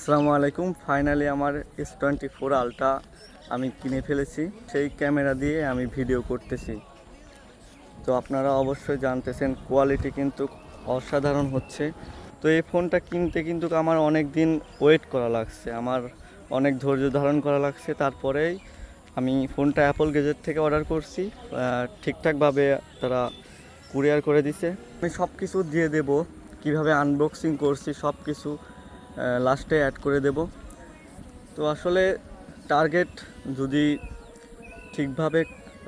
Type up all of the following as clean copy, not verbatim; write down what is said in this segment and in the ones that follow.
আসসালামু আলাইকুম। ফাইনালি আমার S24 আলট্রা আমি কিনে ফেলেছি। সেই ক্যামেরা দিয়ে আমি ভিডিও করতেছি। তো আপনারা অবশ্যই জানতেছেন কোয়ালিটি কিন্তু অসাধারণ হচ্ছে। তো এই ফোনটা কিনতে কিন্তু আমার অনেক দিন ওয়েট করা লাগছে, আমার অনেক ধৈর্য ধারণ করা লাগছে। তারপরেই আমি ফোনটা অ্যাপল গ্যাজেট থেকে অর্ডার করছি, ঠিকঠাকভাবে তারা কুরিয়ার করে দিছে। আমি সব কিছু দিয়ে দেব, কিভাবে আনবক্সিং করছি সব কিছু লাস্টে অ্যাড করে দেব। তো আসলে টার্গেট যদি ঠিকভাবে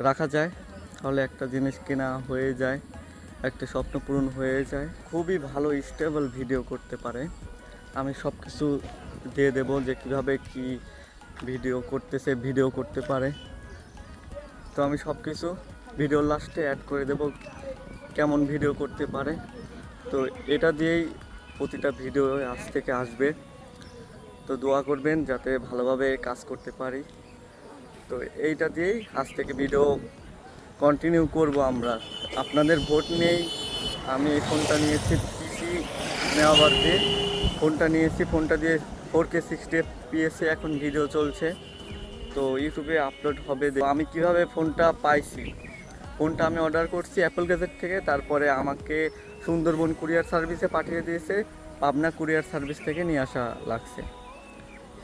রাখা যায় তাহলে একটা জিনিস কেনা হয়ে যায়, একটা স্বপ্ন পূরণ হয়ে যায়। খুবই ভালো স্টেবল ভিডিও করতে পারে। আমি সব কিছু দিয়ে দেব যে কিভাবে কি ভিডিও করতে পারে। তো আমি সব কিছু ভিডিওর লাস্টে অ্যাড করে দেব, কেমন ভিডিও করতে পারে। তো এটা দিয়েই প্রতিটা ভিডিও আজ থেকে আসবে। তো দোয়া করবেন যাতে ভালোভাবে কাজ করতে পারি। তো এইটা দিয়েই আজ থেকে ভিডিও কন্টিনিউ করব আমরা। আপনাদের ভোট নেই। আমি এই ফোনটা নিয়েছি পিসি নেওয়ার দিয়ে ফোনটা নিয়েছি। ফোনটা দিয়ে 4K 60 FPS এখন ভিডিও চলছে। তো ইউটিউবে আপলোড হবে। আমি কিভাবে ফোনটা পাইছি, ফোনটা আমি অর্ডার করছি অ্যাপল গ্যাজেট থেকে, তারপরে আমাকে সুন্দরবন কুরিয়ার সার্ভিসে পাঠিয়ে দিয়েছে, পাবনা কুরিয়ার সার্ভিস থেকে নিয়ে আসা লাগছে।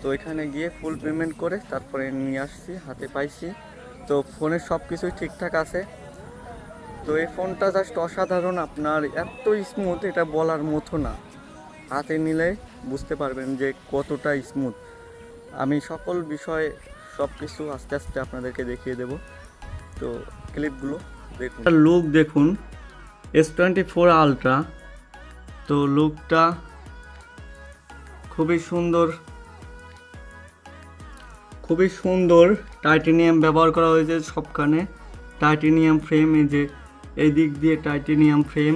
তো এখানে গিয়ে ফুল পেমেন্ট করে তারপরে নিয়ে আসছি, হাতে পাইছি। তো ফোনের সব কিছুই ঠিকঠাক আছে। তো এই ফোনটা জাস্ট অসাধারণ, আপনার এত স্মুথ এটা বলার মতো না। হাতে নিলে বুঝতে পারবেন যে কতটা স্মুথ। আমি সকল বিষয় সব কিছু আস্তে আস্তে আপনাদেরকে দেখিয়ে দেব। তো ক্লিপগুলো দেখুন, লুক দেখুন S24 আলট্রা। তো লুকটা খুবই সুন্দর। টাইটেনিয়াম ব্যবহার করা হয়েছে সবখানে, টাইটেনিয়াম ফ্রেম। এই যে এই দিক দিয়ে টাইটেনিয়াম ফ্রেম।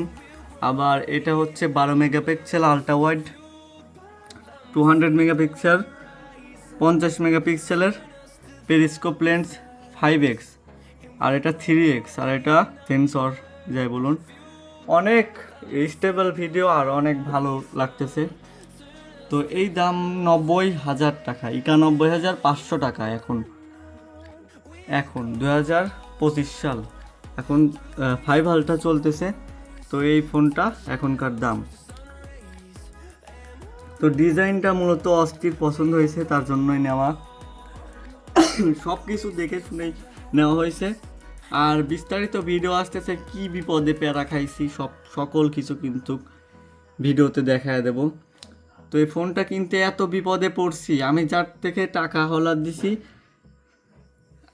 আবার এটা হচ্ছে 12 মেগাপিক্সেল আলট্রা ওয়াইড, 200 মেগাপিক্সেল, 50 মেগাপিক্সেলের পেরিস্কোপ লেন্স 5x, আর এটা 3x, আর এটা সেন্সর যাই বলুন। অনেক স্টেবল ভিডিও আর অনেক ভালো লাগতেছে। তো এই দাম 90,000 টাকা, 91,500 টাকা। এখন 2025 সাল, এখন 5 আলট্রা চলতেছে। তো এই ফোনটা এখনকার দাম। তো ডিজাইনটা মূলত অস্থির পছন্দ হয়েছে, তার জন্যই নেওয়া। সব কিছু দেখে শুনেই নেওয়া হয়েছে। আর বিস্তারিত ভিডিও আসতেছে, কি বিপদে প্যারা খাইছি সকল কিছু কিন্তু ভিডিওতে দেখায় দেব। তো এই ফোনটা কিনতে এত বিপদে পড়ছি, আমি যার থেকে টাকা হলার দিছি,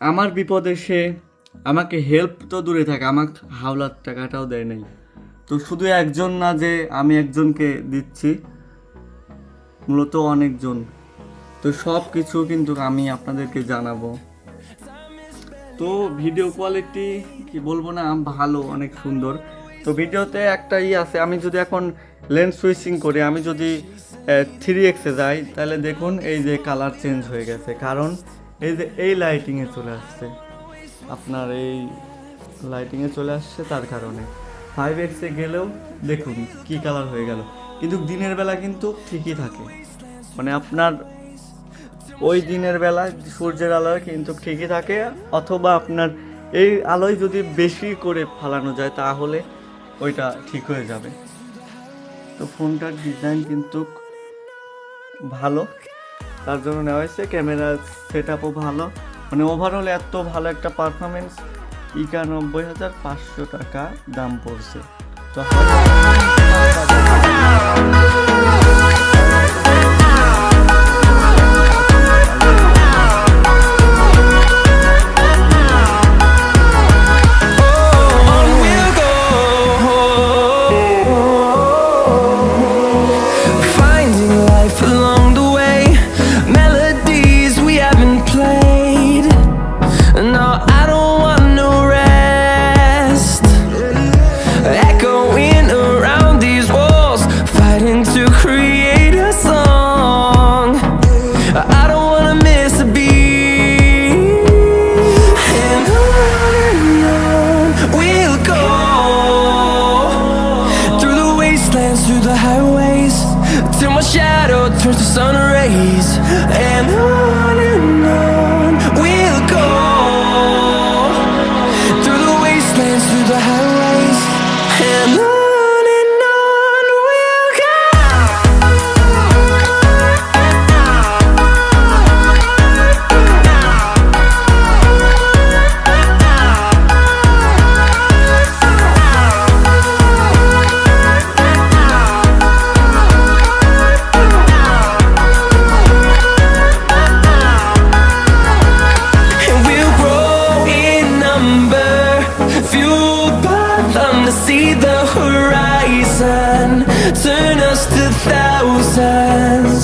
আমার বিপদে সে আমাকে হেল্প তো দূরে থাকে, আমাকে হাওলার টাকাটাও দেয় নাই। তো শুধু একজন না যে আমি একজনকে দিচ্ছি, মূলত অনেকজন। তো সব কিছু কিন্তু আমি আপনাদেরকে জানাবো। তো ভিডিও কোয়ালিটি কি বলবো না, ভালো, অনেক সুন্দর। তো ভিডিওতে একটা আছে, আমি যদি এখন লেন্স সুইচিং করি, আমি যদি 3x যাই, তাহলে দেখুন এই যে কালার চেঞ্জ হয়ে গেছে, কারণ এই যে এই লাইটিংয়ে চলে আসছে, আপনার এই লাইটিংয়ে চলে আসছে, তার কারণে 5x গেলেও দেখুন কি কালার হয়ে গেল। কিন্তু দিনের বেলা কিন্তু ঠিকই থাকে, মানে আপনার ওই দিনের বেলা সূর্যের আলোয় কিন্তু ঠিকই থাকে। অথবা আপনার এই আলোয় যদি বেশি করে ফালানো যায় তাহলে ওইটা ঠিক হয়ে যাবে। তো ফোনটার ডিজাইন কিন্তু ভালো, তার জন্য নেওয়া হয়েছে। ক্যামেরার সেট আপও ভালো, মানে ওভারঅল এত ভালো একটা পারফরমেন্স। 91,500 টাকা দাম পড়ছে। তো through the highways, till my shadow turns to sun rays. And on we'll go, through the wastelands, through the highways, and on we'll go. And we'll grow in number, fueled by them to see the horizon, turn us to thousands.